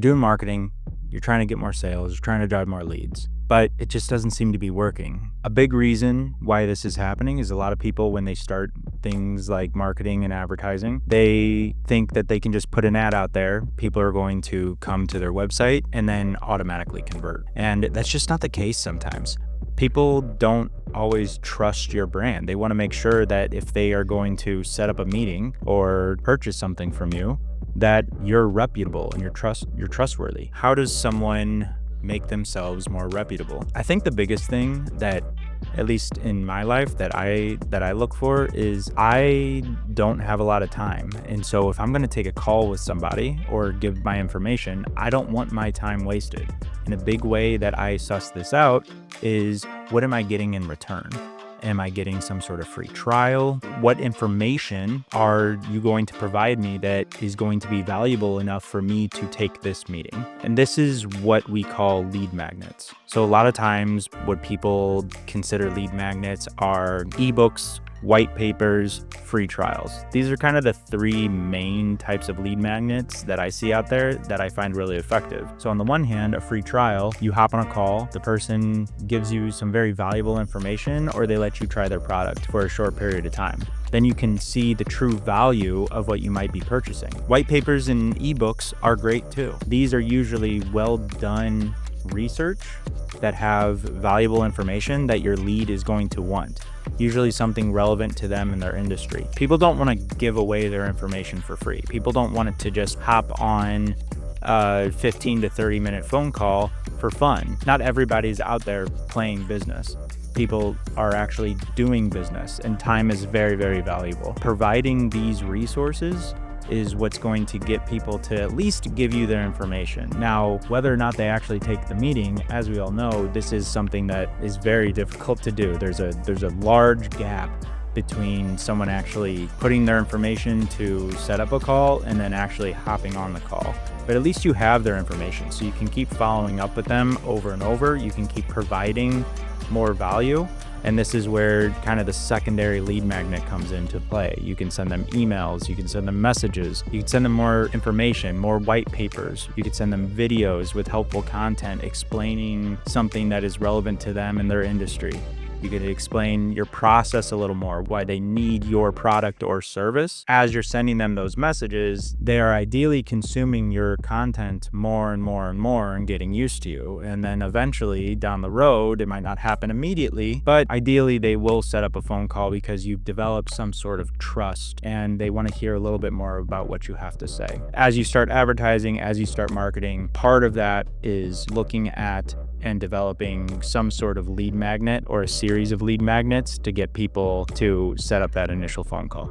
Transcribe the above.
doing marketing, you're trying to get more sales, you're trying to drive more leads, but it just doesn't seem to be working. A big reason why this is happening is a lot of people, when they start things like marketing and advertising, they think that they can just put an ad out there. People are going to come to their website and then automatically convert. And that's just not the case sometimes. People don't always trust your brand. They want to make sure that if they are going to set up a meeting or purchase something from you, that you're reputable and you're trustworthy. How does someone make themselves more reputable? I think the biggest thing that, at least in my life, that I look for is I don't have a lot of time. And so if I'm going to take a call with somebody or give my information, I don't want my time wasted. And a big way that I suss this out is, what am I getting in return? Am I getting some sort of free trial? What information are you going to provide me that is going to be valuable enough for me to take this meeting? And this is what we call lead magnets. So a lot of times what people consider lead magnets are ebooks, white papers, free trials. These are kind of the three main types of lead magnets that I see out there that I find really effective. So on the one hand, a free trial, you hop on a call, the person gives you some very valuable information, or they let you try their product for a short period of time. Then you can see the true value of what you might be purchasing. White papers and ebooks are great too. These are usually well done research that have valuable information that your lead is going to want. Usually something relevant to them in their industry. People don't want to give away their information for free. People don't want it to just hop on a 15 to 30 minute phone call for fun. Not everybody's out there playing business. People are actually doing business, and time is very, very valuable. Providing these resources is what's going to get people to at least give you their information. Now, whether or not they actually take the meeting, as we all know, this is something that is very difficult to do. There's a large gap between someone actually putting their information to set up a call and then actually hopping on the call. But at least you have their information, so you can keep following up with them over and over. You can keep providing more value. And this is where kind of the secondary lead magnet comes into play. You can send them emails, you can send them messages, you can send them more information, more white papers. You could send them videos with helpful content explaining something that is relevant to them in their industry. You could explain your process a little more, why they need your product or service. As you're sending them those messages, they are ideally consuming your content more and more and more and getting used to you. And then eventually down the road, it might not happen immediately, but ideally they will set up a phone call because you've developed some sort of trust and they want to hear a little bit more about what you have to say. As you start advertising, as you start marketing, part of that is looking at and developing some sort of lead magnet or a series of lead magnets to get people to set up that initial phone call.